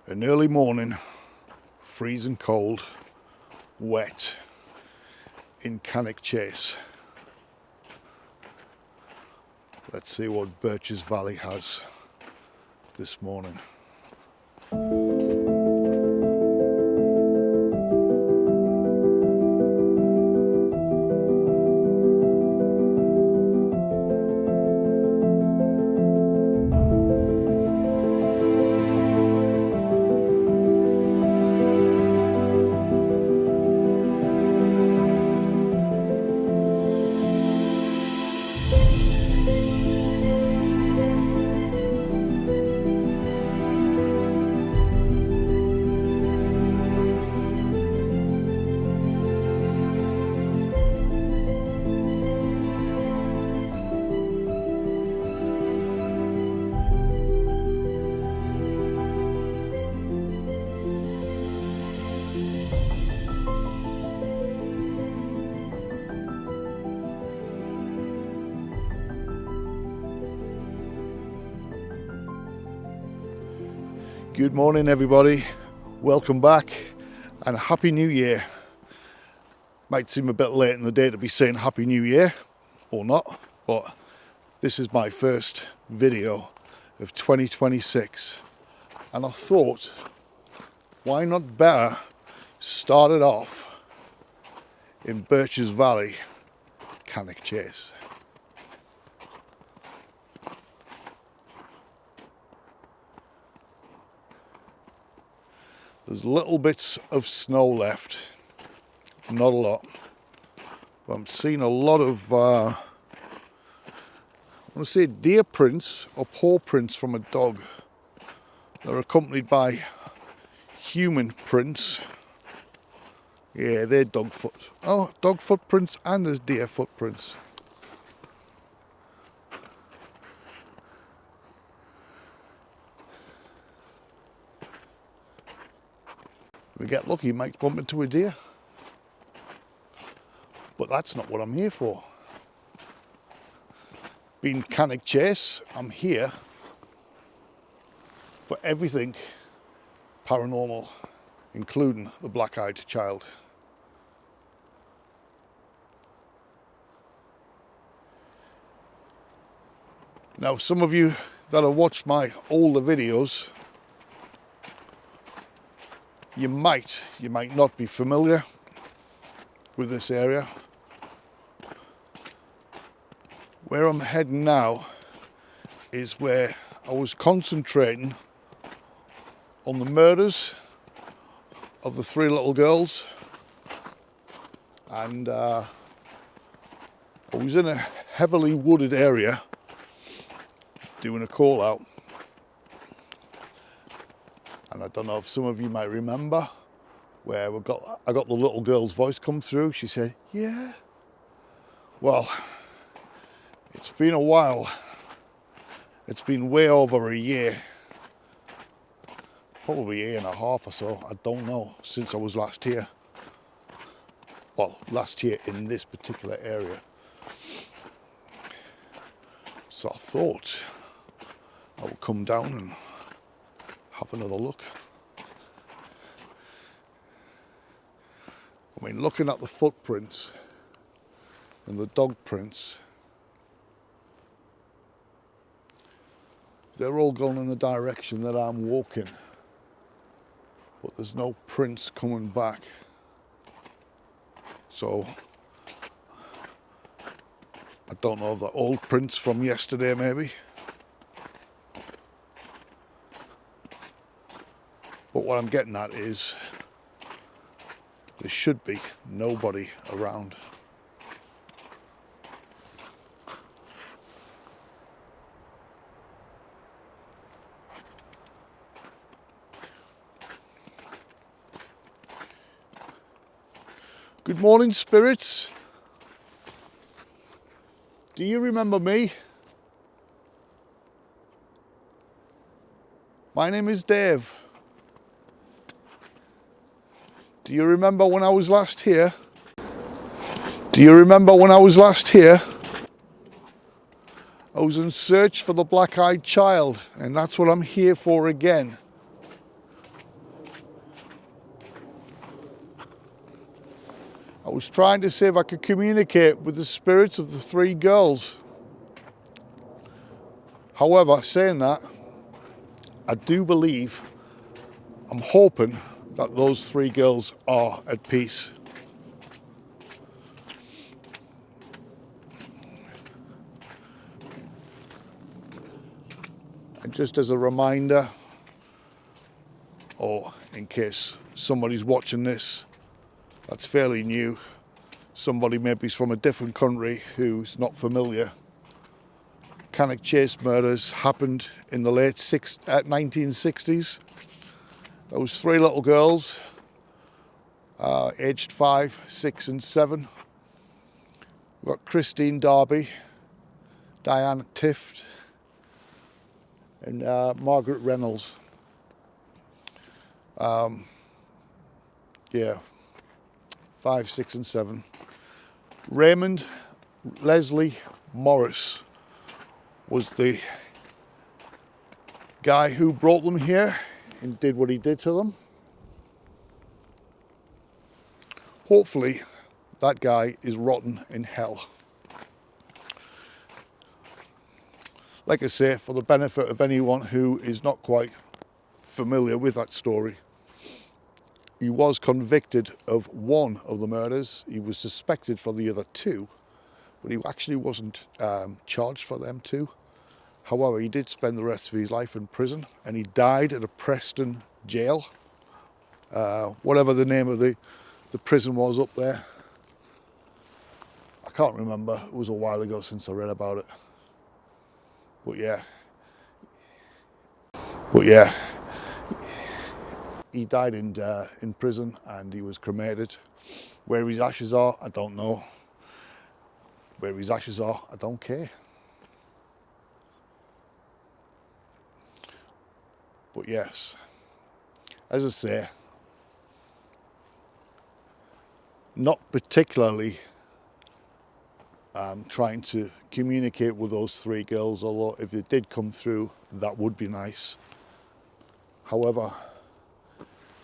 An early morning, freezing cold, wet in Cannock Chase. Let's see what Birches Valley has this morning. Good morning everybody, welcome back and Happy New Year. Might seem a bit late in the day to be saying Happy New Year, or not, but this is my first video of 2026 and I thought, why not better start it off in Birches Valley, Cannock Chase. There's little bits of snow left, not a lot, but I'm seeing a lot of, I want to say deer prints or paw prints from a dog. They're accompanied by human prints. Yeah, they're dog footprints and there's deer footprints. If we get lucky, you might bump into a deer. But that's not what I'm here for. Being Cannock Chase, I'm here for everything paranormal, including the black-eyed child. Now, some of you that have watched my older videos, you might not be familiar with this area. Where I'm heading now is where I was concentrating on the murders of the three little girls, and I was in a heavily wooded area doing a call out. And I don't know if some of you might remember where I got the little girl's voice come through. She said, yeah. Well, it's been a while. It's been way over a year. Probably a year and a half or so, I don't know, since I was last here. Well, last year in this particular area. So I thought I would come down and have another look. I mean, looking at the footprints and the dog prints, they're all going in the direction that I'm walking, but there's no prints coming back. So I don't know if they're old prints from yesterday maybe. But what I'm getting at is there should be nobody around. Good morning, spirits. Do you remember me? My name is Dave. Do you remember when I was last here? Do you remember when I was last here? I was in search for the black-eyed child, and that's what I'm here for again. I was trying to see if I could communicate with the spirits of the three girls. However, saying that, I do believe, I'm hoping that those three girls are at peace. And just as a reminder, or in case somebody's watching this that's fairly new, somebody maybe from a different country who's not familiar, Cannock Chase murders happened in the late 1960s. There was three little girls, aged 5, 6 and 7. We've got Christine Darby, Diane Tift and Margaret Reynolds. Yeah, 5, 6 and 7. Raymond Leslie Morris was the guy who brought them here and did what he did to them. Hopefully that guy is rotten in hell. Like I say, for the benefit of anyone who is not quite familiar with that story, he was convicted of one of the murders. He was suspected for the other two, but he actually wasn't charged for them two. However, he did spend the rest of his life in prison, and he died at a Preston jail, whatever the name of the prison was up there. I can't remember. It was a while ago since I read about it. But yeah, he died in prison, and he was cremated. Where his ashes are, I don't know. Where his ashes are, I don't care. But yes, as I say, not particularly trying to communicate with those three girls, although if they did come through, that would be nice. However,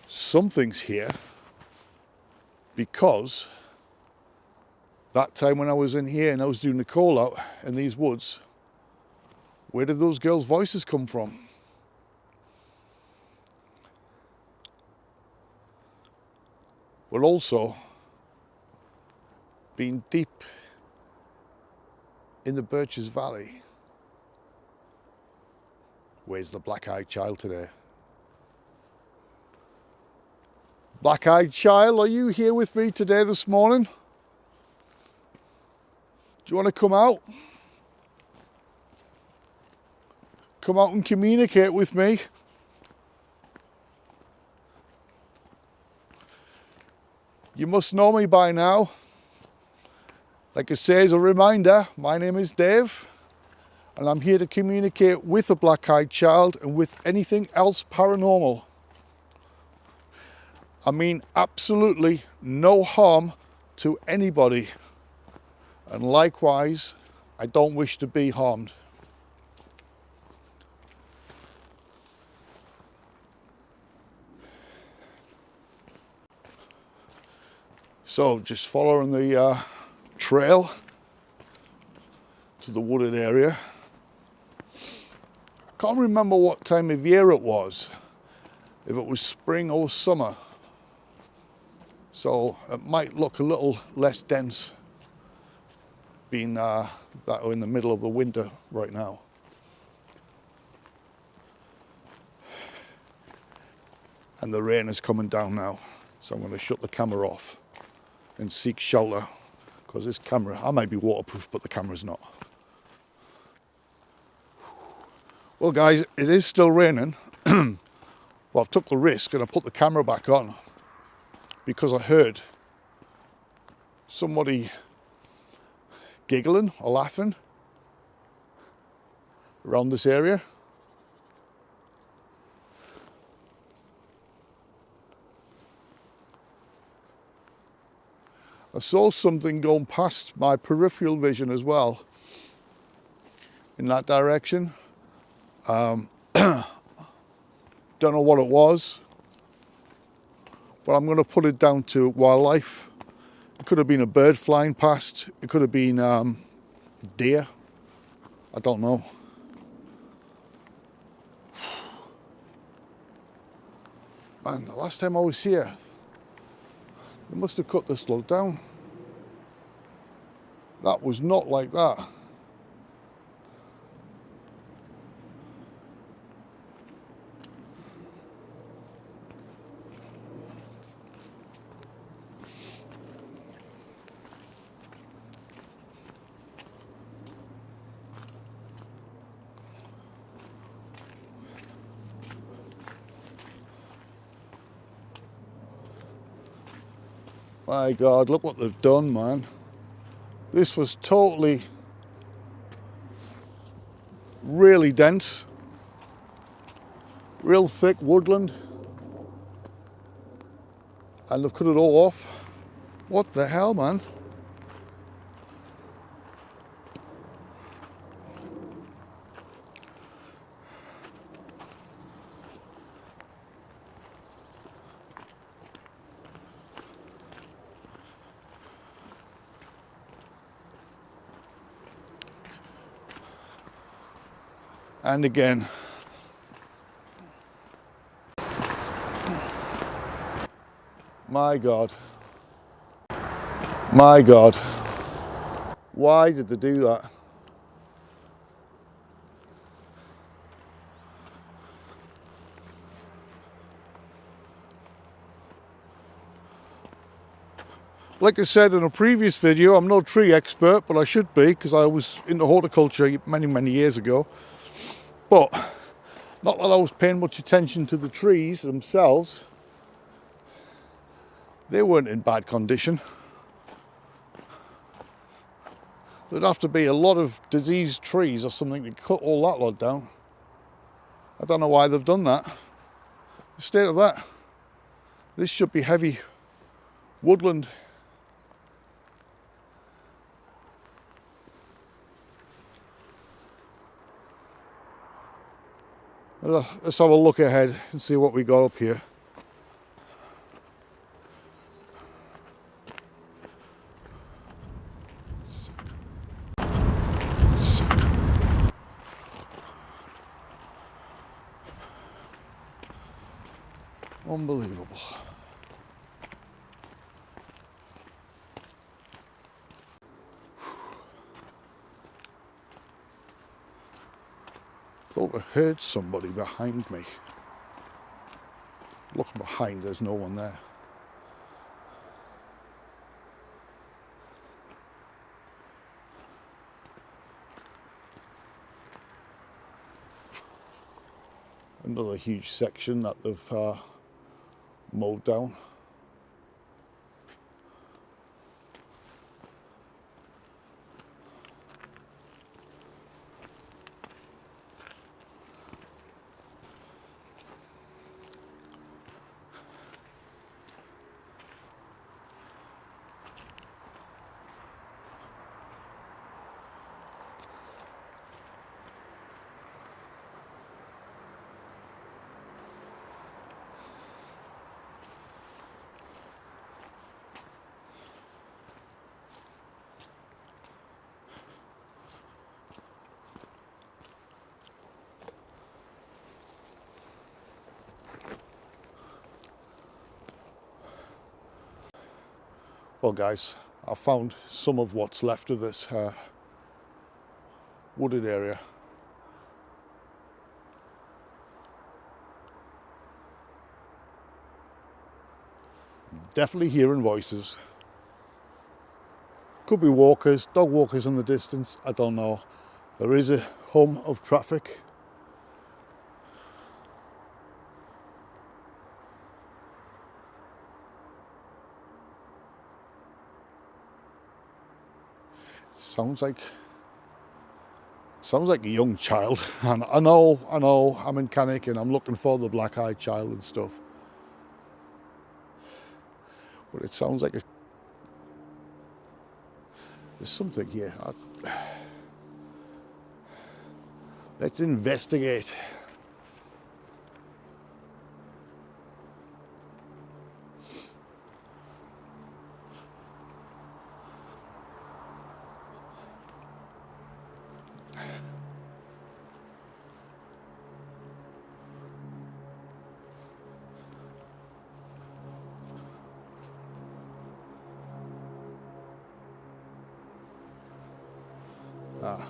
something's here, because that time when I was in here and I was doing the call out in these woods, where did those girls' voices come from? Well, also, being deep in the Birches Valley, where's the black-eyed child today? Black-eyed child, are you here with me today this morning? Do you want to come out? Come out and communicate with me. You must know me by now. Like I say, as a reminder, my name is Dave, and I'm here to communicate with a black-eyed child and with anything else paranormal. I mean absolutely no harm to anybody, and likewise, I don't wish to be harmed. So just following the trail to the wooded area. I can't remember what time of year it was, if it was spring or summer. So it might look a little less dense, being that we're in the middle of the winter right now. And the rain is coming down now, so I'm going to shut the camera off and seek shelter, because this camera, I might be waterproof, but the camera's not. Well guys, it is still raining. Well, I've took the risk and I put the camera back on because I heard somebody giggling or laughing around this area. I saw something going past my peripheral vision as well in that direction. Don't know what it was, but I'm going to put it down to wildlife It could have been a bird flying past. It could have been deer. I don't know. Man, the last time I was here, they must have cut this lot down. That was not like that. My God, look what they've done, man. This was totally, really dense, real thick woodland, and they've cut it all off. What the hell, man? And again, my God, my God, why did they do that? Like I said in a previous video, I'm no tree expert, but I should be, because I was into horticulture many years ago. But not that I was paying much attention to the trees themselves. They weren't in bad condition. There'd have to be a lot of diseased trees or something to cut all that lot down. I don't know why they've done that. The state of that. This should be heavy woodland. Let's have a look ahead and see what we got up here. Unbelievable. Thought I heard somebody behind me. Looking behind, there's no one there. Another huge section that they've mowed down. Well guys, I found some of what's left of this wooded area. Definitely hearing voices. Could be walkers, dog walkers in the distance, I don't know. There is a hum of traffic. Sounds like a young child. And I know, I'm in Cannock and I'm looking for the black-eyed child and stuff. But it sounds like there's something here. Let's investigate. Ah.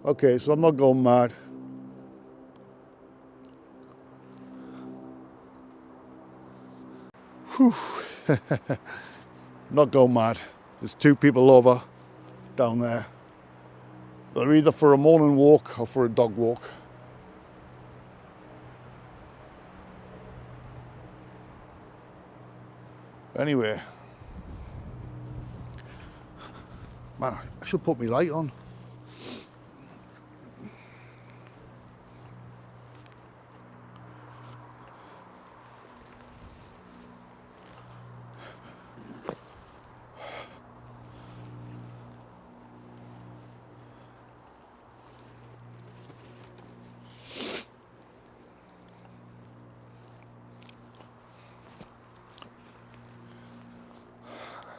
Okay, so I'm not going mad. Whew. Not going mad. There's 2 people over down there. They're either for a morning walk or for a dog walk. Anyway, man, I should put my light on.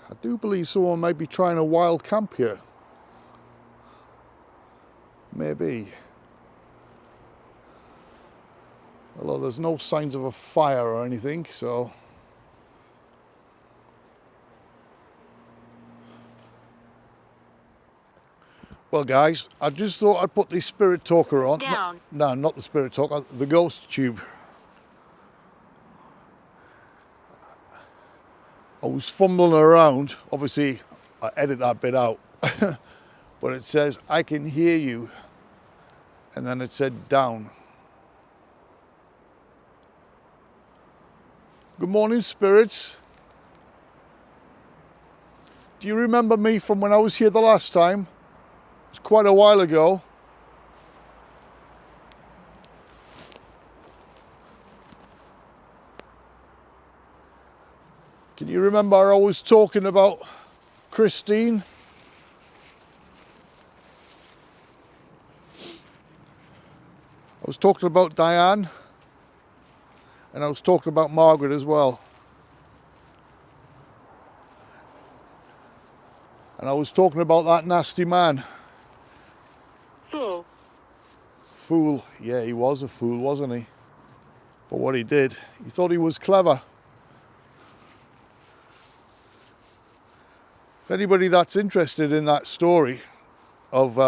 I do believe someone might be trying a wild camp here. Maybe. Although there's no signs of a fire or anything, so. Well guys, I just thought I'd put the spirit talker on. Down. No, not the spirit talker, the ghost tube. I was fumbling around, obviously I edit that bit out, but it says, I can hear you, and then it said down. Good morning, spirits. Do you remember me from when I was here the last time? It's quite a while ago. Can you remember I was talking about Christine? I was talking about Diane, and I was talking about Margaret as well. And I was talking about that nasty man. Fool. Fool. Yeah, he was a fool, wasn't he? For what he did. He thought he was clever. If anybody that's interested in that story of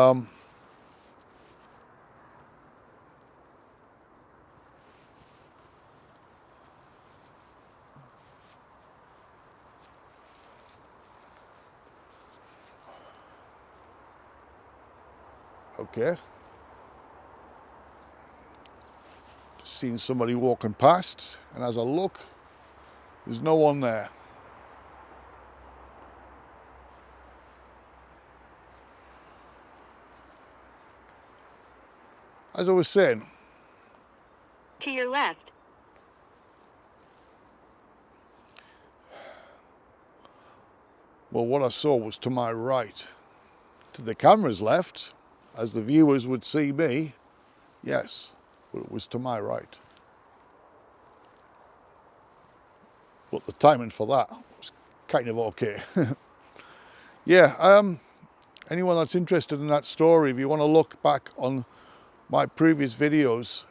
okay. Just seen somebody walking past, and as I look, there's no one there. As I was saying, To your left. well, what I saw was to my right. To the camera's left, as the viewers would see me, yes, but it was to my right. But the timing for that was kind of okay. Yeah, anyone that's interested in that story, if you want to look back on my previous videos,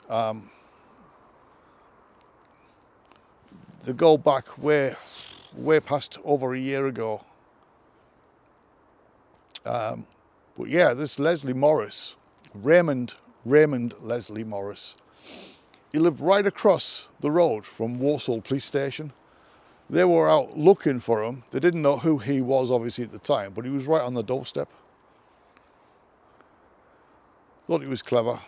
they go back way past over a year ago. But yeah, this Leslie Morris, Raymond Leslie Morris, he lived right across the road from Walsall Police Station. They were out looking for him. They didn't know who he was, obviously, at the time, but he was right on the doorstep. Thought he was clever.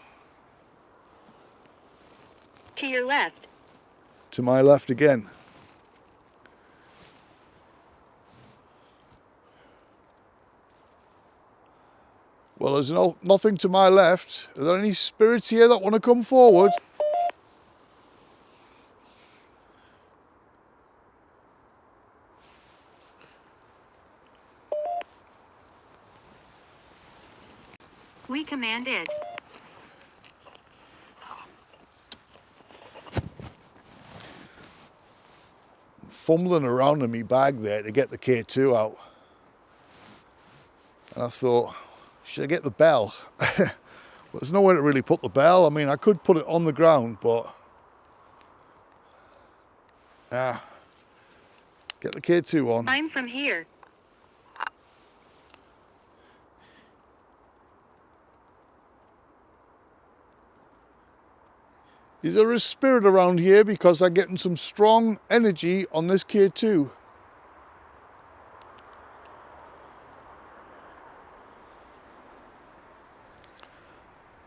To your left. To my left again. Well, there's nothing to my left. Are there any spirits here that want to come forward? We commanded. Fumbling around in my bag there to get the K2 out. And I thought, should I get the bell? Well, there's nowhere to really put the bell. I mean, I could put it on the ground, but Ah, get the K2 on. I'm from here. Is there a spirit around here? Because I'm getting some strong energy on this K2.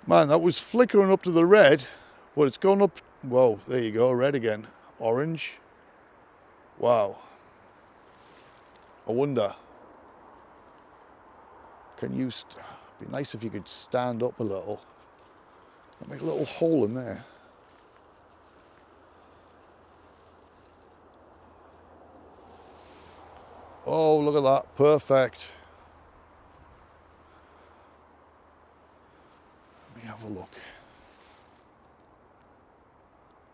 Man, that was flickering up to the red, but it's gone up. Whoa, there you go, red again. Orange. Wow. I wonder, can you, be nice if you could stand up a little. Make a little hole in there. Oh, look at that, perfect. Let me have a look.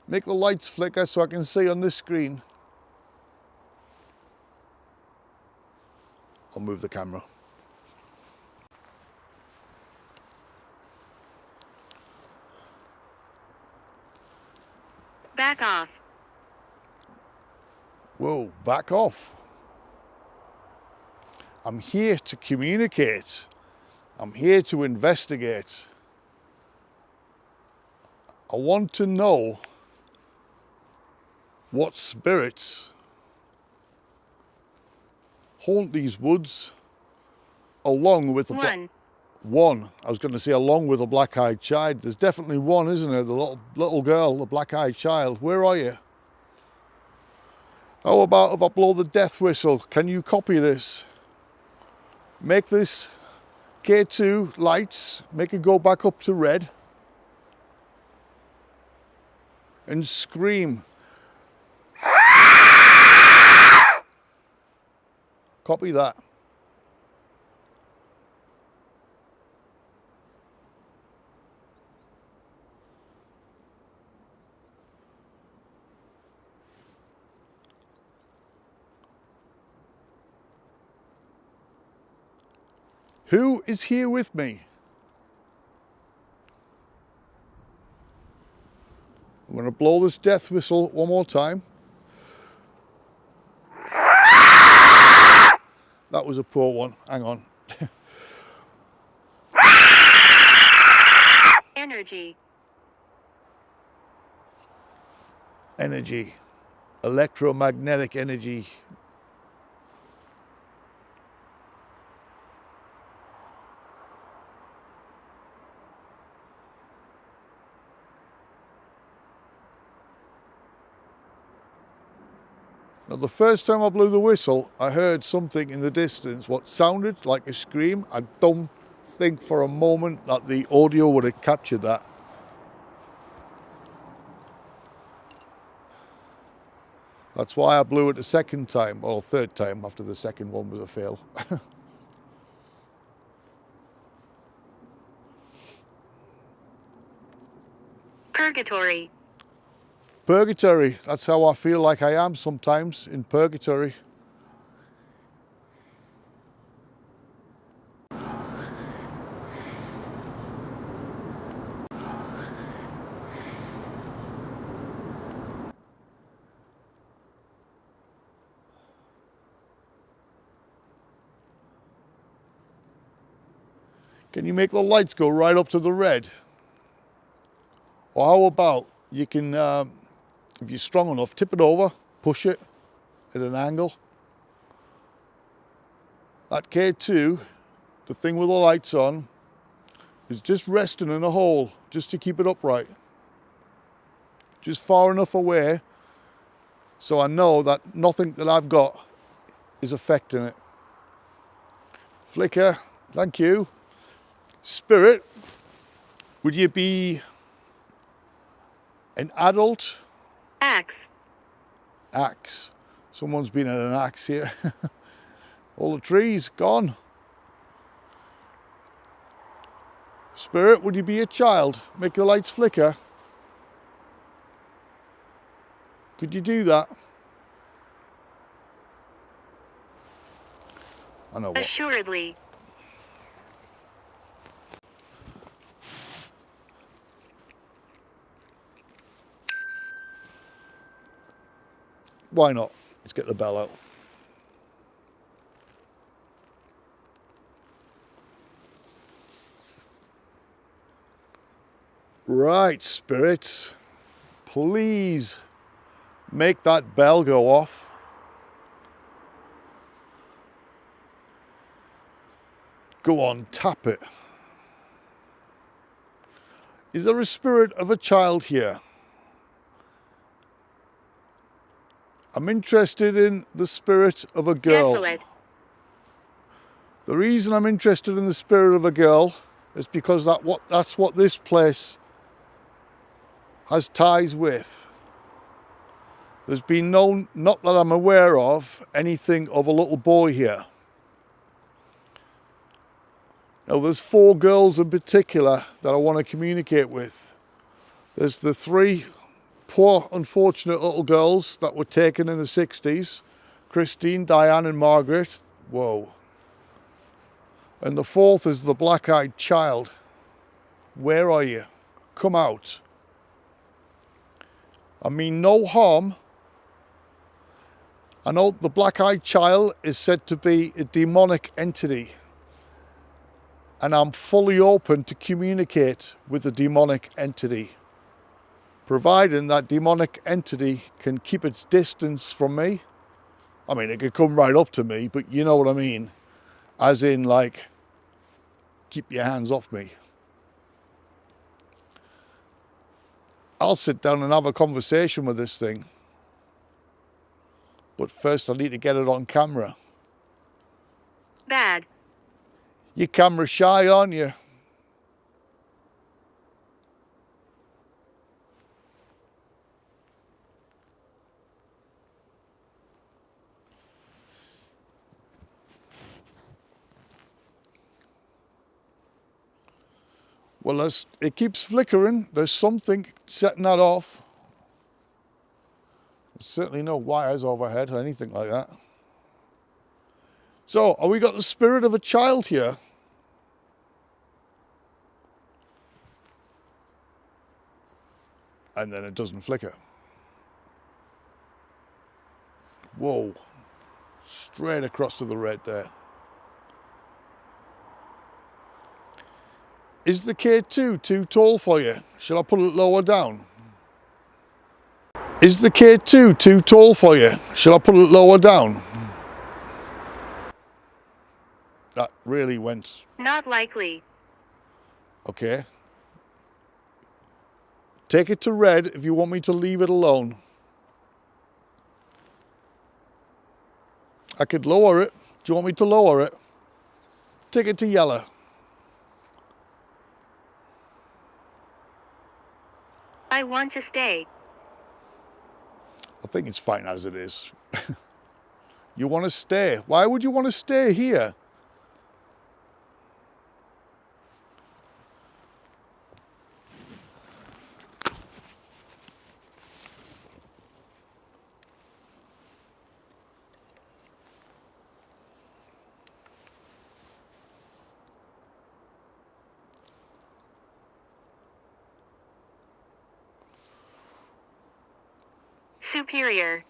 Make the lights flicker so I can see on this screen. I'll move the camera. Back off. Whoa, back off. I'm here to communicate. I'm here to investigate. I want to know what spirits haunt these woods along with the One. I was going to say along with a black-eyed child. There's definitely one, isn't there? The little girl, the black-eyed child. Where are you? How about if I blow the death whistle? Can you copy this? Make this K2 lights, make it go back up to red. And scream. Copy that. Who is here with me? I'm going to blow this death whistle one more time. That was a poor one. Hang on. Energy. Energy. Electromagnetic energy. Now, the first time I blew the whistle, I heard something in the distance, what sounded like a scream. I don't think for a moment that the audio would have captured that. That's why I blew it a second time, or third time after the second one was a fail. Purgatory. Purgatory, that's how I feel like I am sometimes, in purgatory. Can you make the lights go right up to the red? Or how about you can, if you're strong enough, tip it over, push it at an angle. That K2, the thing with the lights on, is just resting in a hole, just to keep it upright. Just far enough away so I know that nothing that I've got is affecting it. Flicker, thank you. Spirit, would you be an adult? Axe. Axe. Someone's been at an axe here. All the trees gone. Spirit, would you be a child? Make the lights flicker. Could you do that? I know what. Assuredly. why not? Let's get the bell out. Right, spirits, please make that bell go off. Go on, tap it. Is there a spirit of a child here? I'm interested in the spirit of a girl. Desolate. The reason I'm interested in the spirit of a girl is because that's what this place has ties with. There's been no, not that I'm aware of, anything of a little boy here. Now there's 4 girls in particular that I want to communicate with. There's the 3 poor, unfortunate little girls that were taken in the 60s. Christine, Diane and Margaret. Whoa. And the 4th is the black-eyed child. Where are you? Come out. I mean no harm. I know the black-eyed child is said to be a demonic entity. And I'm fully open to communicate with the demonic entity, providing that demonic entity can keep its distance from me. I mean, it could come right up to me, but you know what I mean. As in, like, keep your hands off me. I'll sit down and have a conversation with this thing. But first I need to get it on camera. Bad. You're camera shy, aren't you? Well, it keeps flickering. There's something setting that off. There's certainly no wires overhead or anything like that. So, have we got the spirit of a child here? And then it doesn't flicker. Whoa. Straight across to the red there. Is the K2 too tall for you? Shall I put it lower down? Is the K2 too tall for you? Shall I put it lower down? That really went... Not likely. Okay. Take it to red if you want me to leave it alone. I could lower it. Do you want me to lower it? Take it to yellow. I want to stay. I think it's fine as it is. You want to stay? Why would you want to stay here? Superior.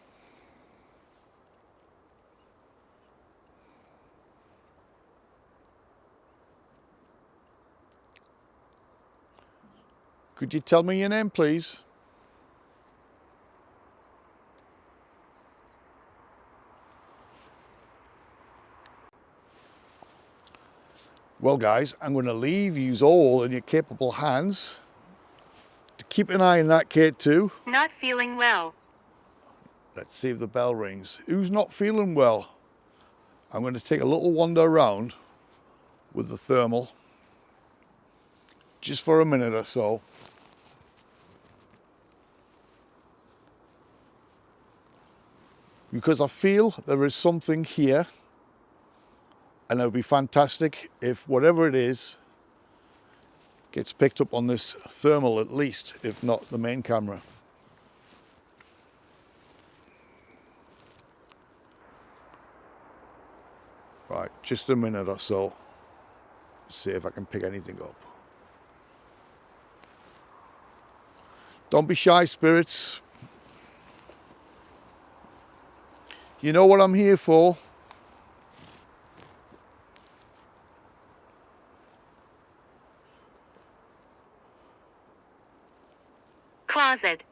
Could you tell me your name, please? Well, guys, I'm going to leave you all in your capable hands to keep an eye on that K2. Not feeling well. Let's see if the bell rings. Who's not feeling well? I'm going to take a little wander around with the thermal just for a minute or so. Because I feel there is something here, and it would be fantastic if whatever it is gets picked up on this thermal at least, if not the main camera. Right, just a minute or so. See if I can pick anything up. Don't be shy, spirits. You know what I'm here for. Closet.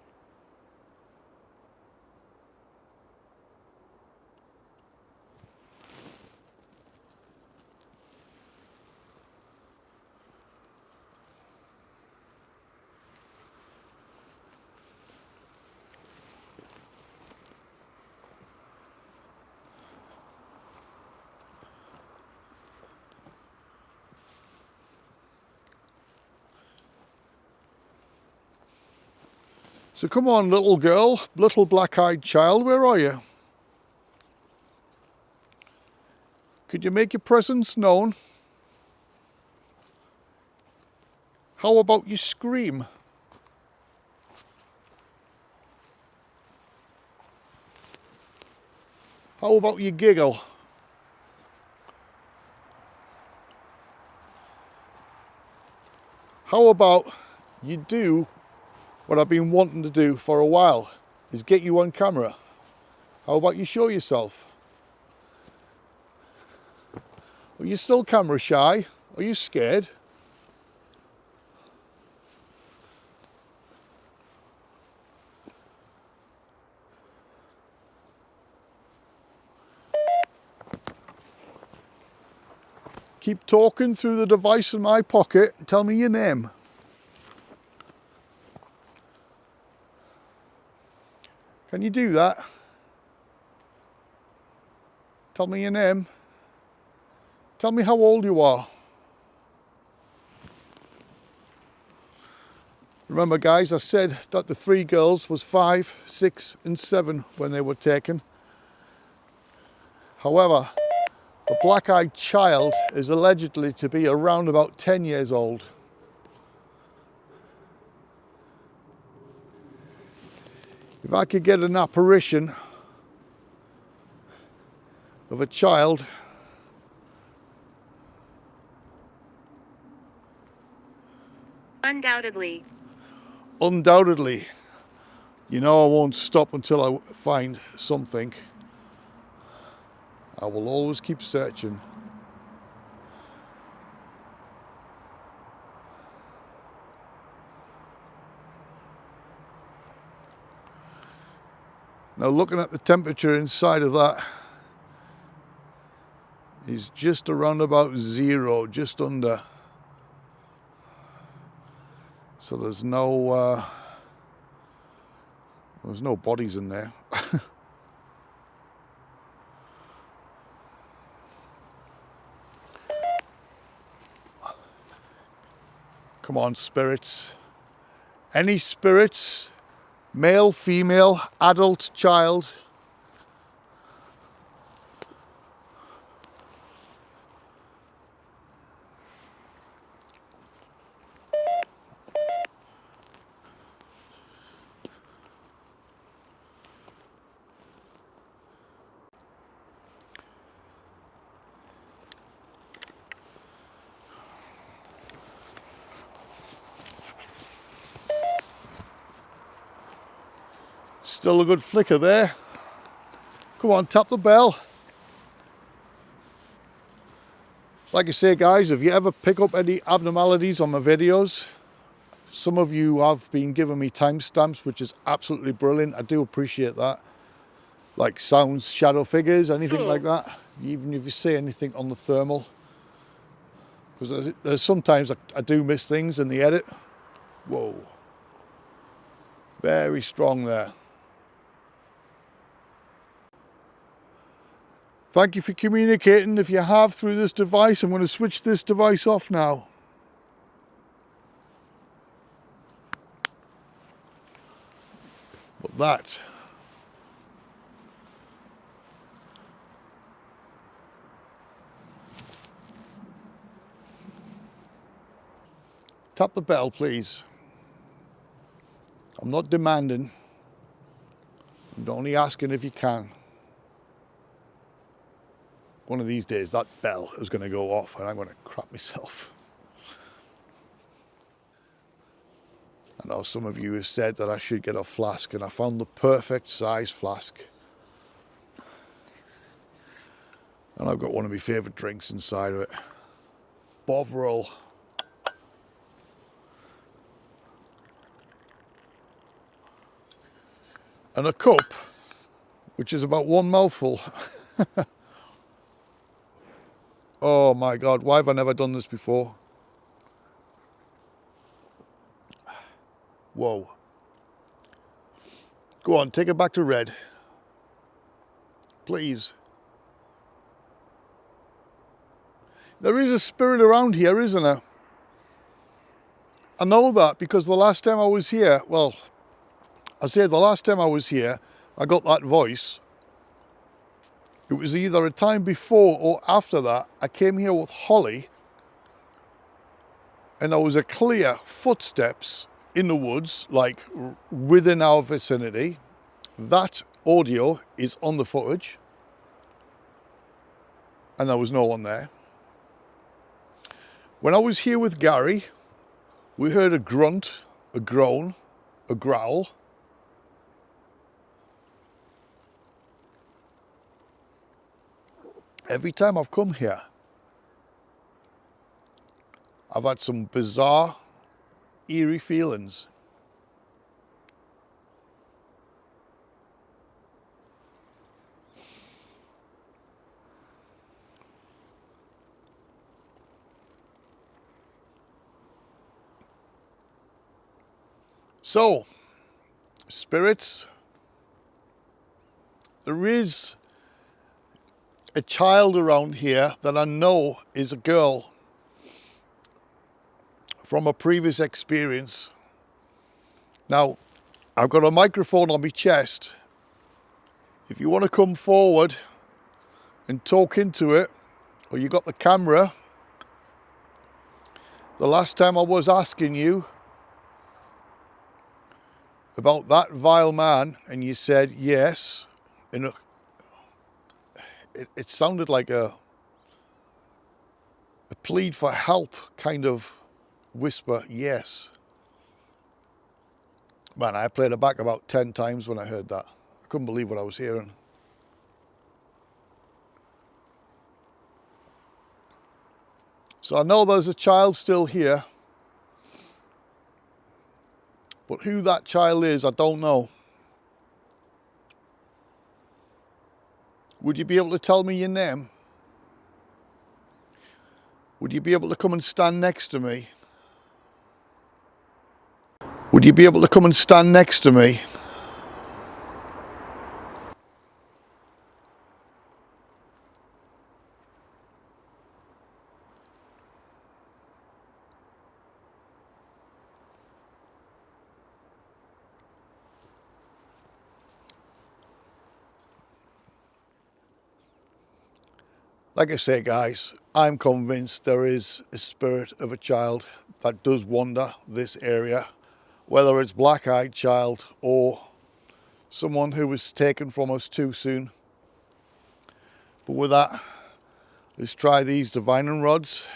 So come on, little girl, little black-eyed child, where are you? Could you make your presence known? How about you scream? How about you giggle? How about you do what I've been wanting to do for a while, is get you on camera. How about you show yourself? Are you still camera shy? Are you scared? Keep talking through the device in my pocket and tell me your name. Can you do that? Tell me your name. Tell me how old you are. Remember guys, I said that the 3 girls was 5, 6 and 7 when they were taken. However, the black-eyed child is allegedly to be around about 10 years old. If I could get an apparition of a child Undoubtedly. undoubtedly, you know I won't stop until I find something. I will always keep searching. Now looking at the temperature inside of that is just around about 0, just under. So there's no bodies in there. Come on, spirits. Any spirits, male, female, adult, child. Still a good flicker there. Come on, tap the bell. Like I say guys, if you ever pick up any abnormalities on my videos, some of you have been giving me timestamps, which is absolutely brilliant. I do appreciate that. Like sounds, shadow figures, anything like that. Even if you say anything on the thermal. Because there's sometimes I do miss things in the edit. Whoa. Very strong there. Thank you for communicating. If you have through this device, I'm going to switch this device off now. But that tap the bell, please. I'm not demanding. I'm only asking if you can. One of these days that bell is going to go off and I'm going to crap myself. I know some of you have said that I should get a flask, and I found the perfect size flask. And I've got one of my favourite drinks inside of it. Bovril. And a cup, which is about one mouthful. Oh my God, why have I never done this before? Whoa. Go on, take it back to red. Please. There is a spirit around here, isn't there? I know that because the last time I was here, well, I say the last time I was here, I got that voice. It was either a time before or after that. I came here with Holly and there was a clear footsteps in the woods, like within our vicinity. That audio is on the footage and there was no one there. When I was here with Gary, we heard a grunt, a groan, a growl. Every time I've come here, I've had some bizarre, eerie feelings. So, spirits, there is a child around here that I know is a girl from a previous experience. Now, I've got a microphone on my chest. If you want to come forward and talk into it, or you got the camera, the last time I was asking you about that vile man, and you said yes, and it sounded like a plead for help kind of whisper, yes. Man, I played it back about 10 times when I heard that. I couldn't believe what I was hearing. So I know there's a child still here, but who that child is, I don't know. Would you be able to tell me your name? Would you be able to come and stand next to me? Would you be able to come and stand next to me? Like I say, guys, I'm convinced there is a spirit of a child that does wander this area, whether it's black-eyed child or someone who was taken from us too soon. But with that, let's try these divining rods.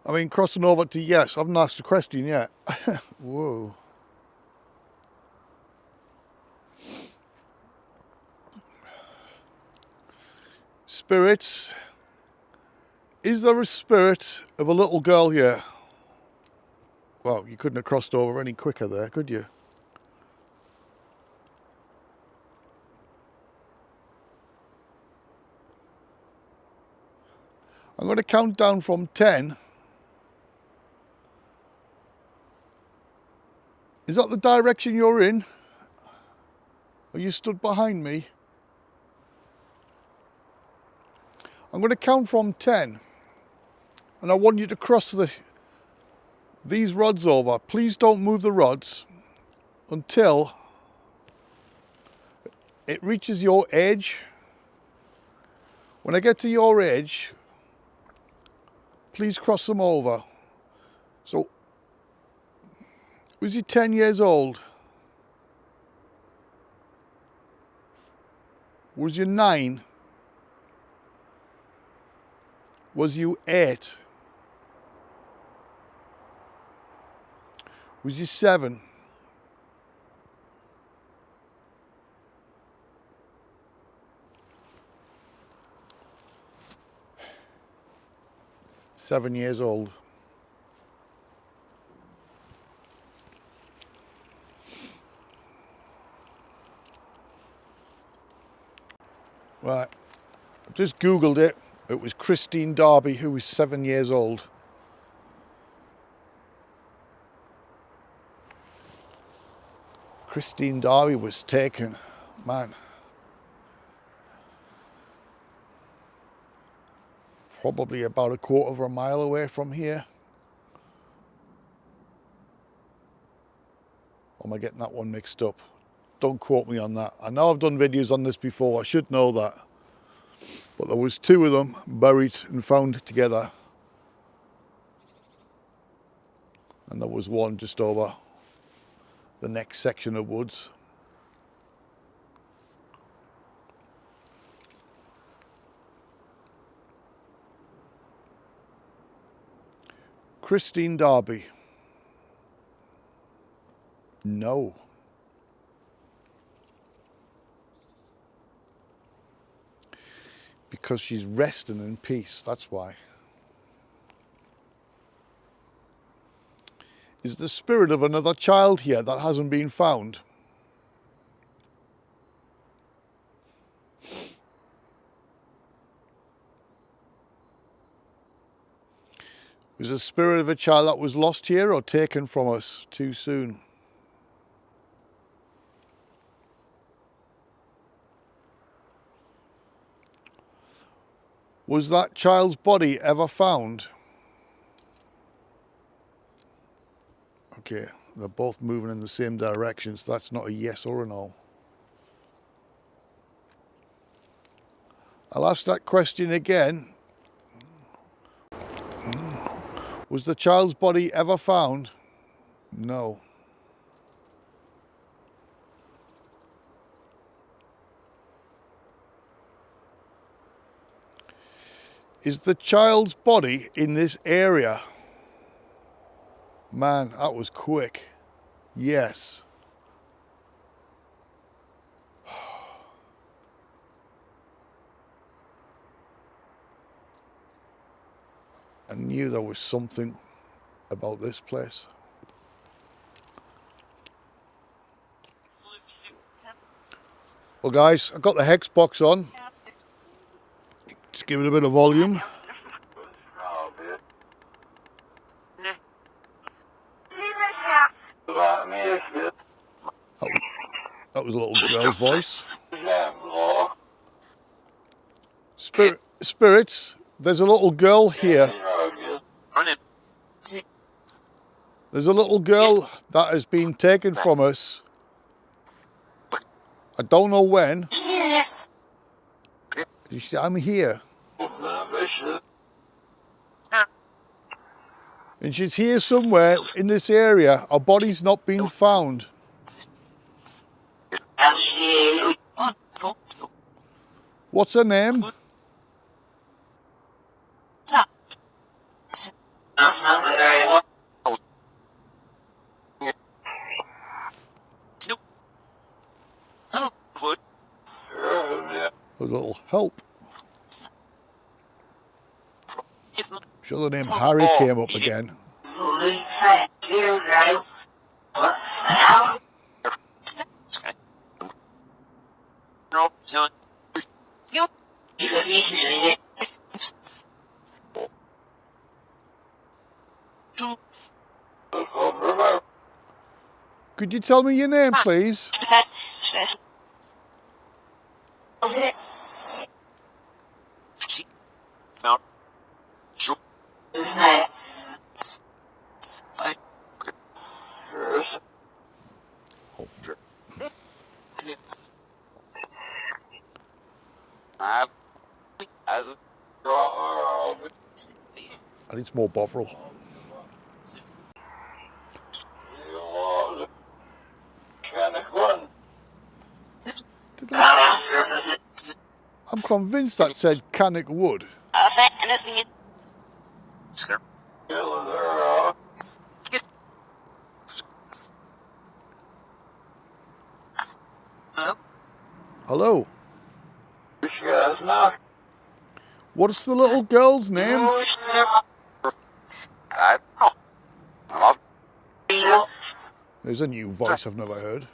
I mean, crossing over to yes, I haven't asked a question yet. Whoa. Spirits. Is there a spirit of a little girl here? Well, you couldn't have crossed over any quicker there, could you? I'm going to count down from 10. Is that the direction you're in? Are you stood behind me? I'm going to count from 10. And I want you to cross these rods over. Please don't move the rods until it reaches your edge. When I get to your edge, please cross them over. So, was you 10 years old? Was you 9? Was you 8? Was he 7? Years old. Right, I've just Googled it. It was Christine Darby, who was 7 years old. Christine Darby was taken, man, probably about a quarter of a mile away from here. Or am I getting that one mixed up? Don't quote me on that. I know I've done videos on this before, I should know that. But there was 2 of them buried and found together. And there was one just over the next section of woods. Christine Darby. No. Because she's resting in peace, that's why. Is the spirit of another child here that hasn't been found? Was the spirit of a child that was lost here or taken from us too soon? Was that child's body ever found? Okay, they're both moving in the same direction, so that's not a yes or a no. I'll ask that question again. Was the child's body ever found? No. Is the child's body in this area? Man, that was quick. Yes. I knew there was something about this place. Well guys, I've got the hex box on. Just give it a bit of volume. That was a little girl's voice. Spirits, there's a little girl here. There's a little girl that has been taken from us. I don't know when. You see, I'm here. And she's here somewhere in this area. Our body's not been found. What's her name? A little help. I'm sure the name Harry came up again. Could you tell me your name, please? I need some more Bovril. I'm convinced that said Cannock Wood. Hello. What's the little girl's name? There's a new voice I've never heard.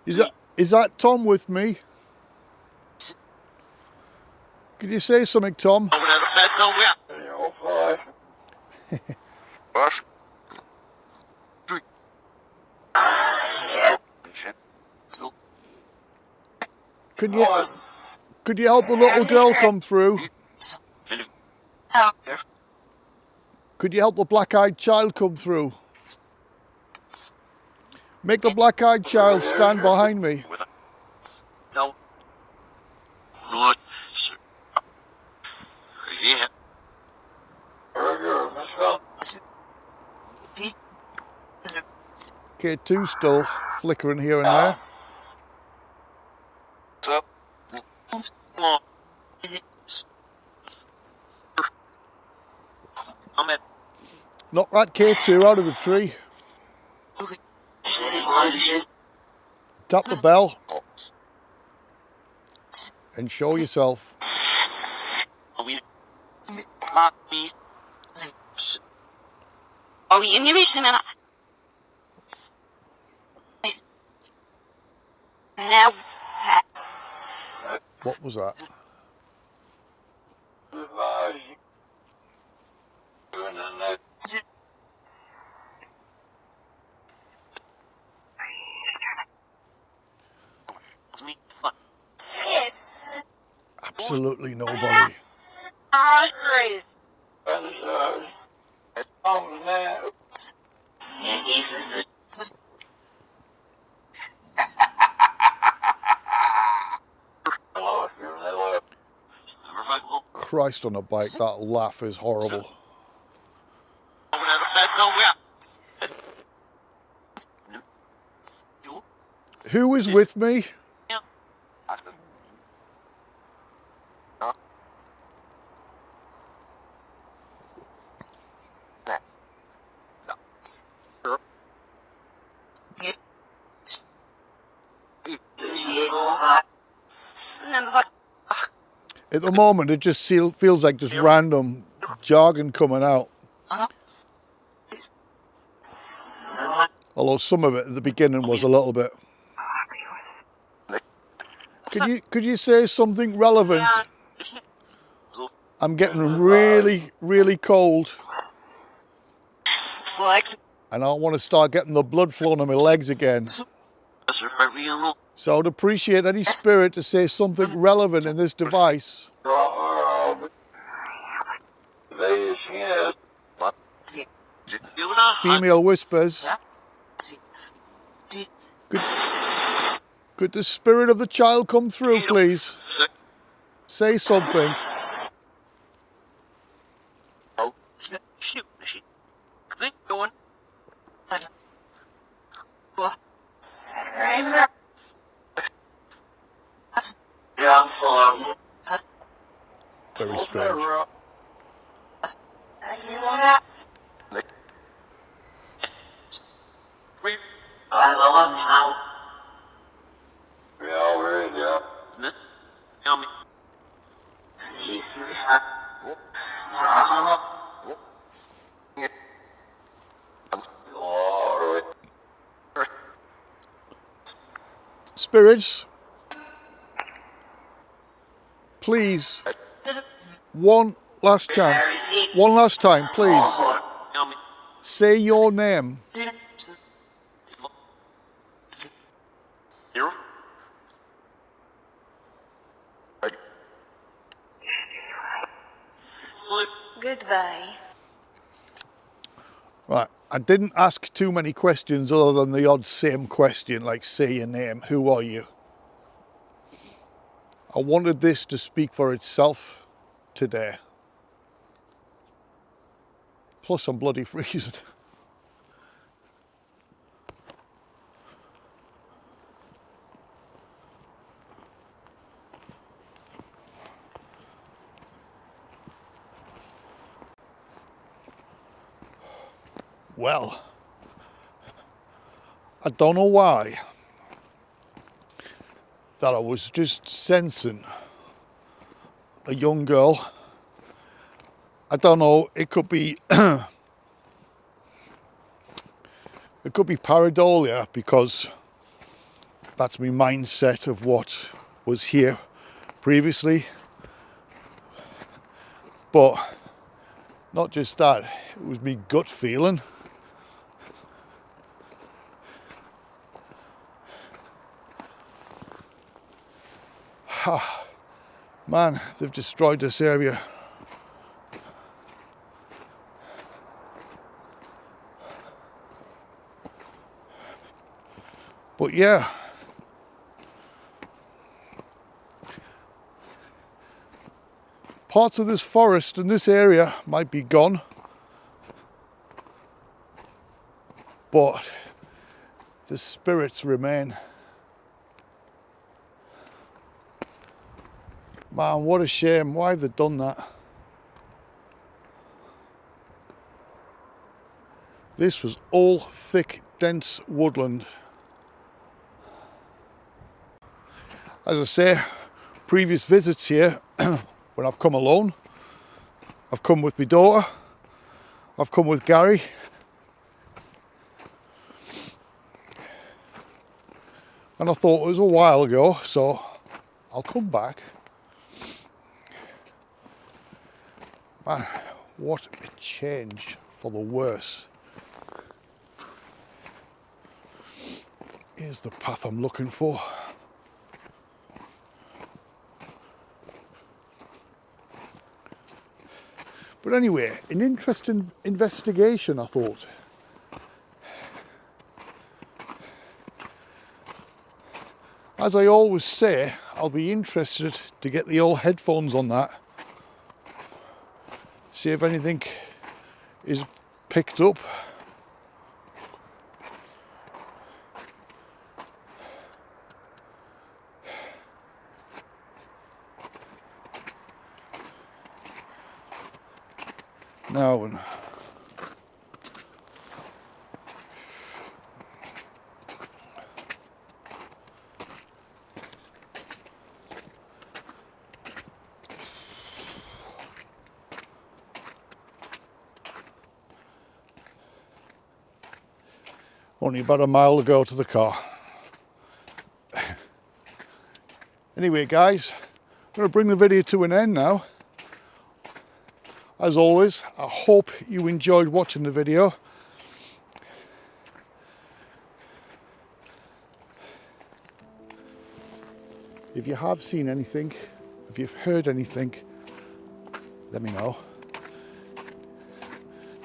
Is that Tom with me? Could you say something, Tom? Could you help the little girl come through? Could you help the black-eyed child come through? Make the black-eyed child stand behind me. K2 still flickering here and there. Knock that K2 out of the tree. Tap the bell and show yourself. What was that? Absolutely nobody. Christ on a bike, that laugh is horrible. Who is with me? At the moment, it just feels like just random jargon coming out. Although some of it at the beginning was a little bit. Could you say something relevant? I'm getting really, really cold. And I want to start getting the blood flowing in my legs again. So I'd appreciate any spirit to say something relevant in this device. Female whispers. Could the spirit of the child come through, please? Say something. Very strange. Spirits, please, one last chance, one last time, please, say your name. Goodbye. Right, I didn't ask too many questions other than the odd same question, like say your name, who are you? I wanted this to speak for itself today. Plus I'm bloody freezing. Well, I don't know why, that I was just sensing a young girl. I don't know, it could be it could be pareidolia, because that's my mindset of what was here previously. But not just that, it was my gut feeling. Man, they've destroyed this area. But yeah, parts of this forest in this area might be gone, but the spirits remain. Man, what a shame. Why have they done that? This was all thick, dense woodland. As I say, previous visits here, when I've come alone, I've come with my daughter, I've come with Gary. And I thought it was a while ago, so I'll come back. Man, what a change for the worse. Here's the path I'm looking for. But anyway, an interesting investigation, I thought. As I always say, I'll be interested to get the old headphones on that. See if anything is picked up. Now, only about a mile to go to the car. Anyway, guys, I'm going to bring the video to an end now. As always, I hope you enjoyed watching the video. If you have seen anything, if you've heard anything, let me know.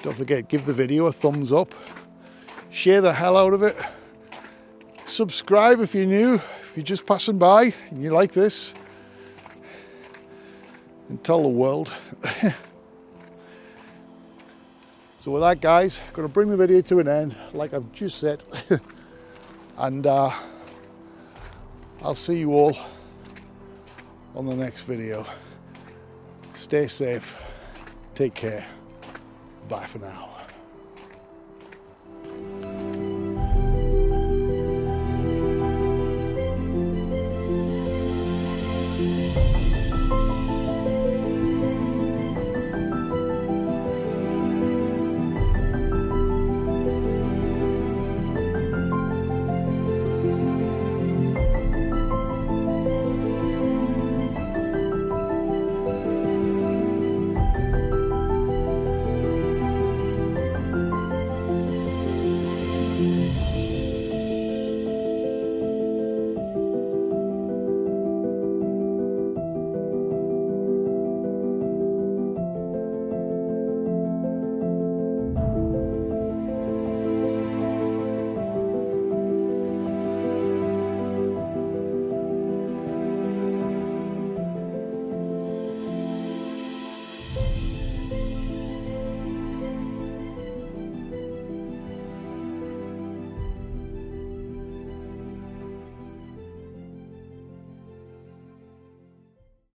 Don't forget, give the video a thumbs up. Share the hell out of it. Subscribe if you're new, if you're just passing by and you like this. And tell the world. So with that, guys, I'm going to bring the video to an end, like I've just said. And I'll see you all on the next video. Stay safe. Take care. Bye for now.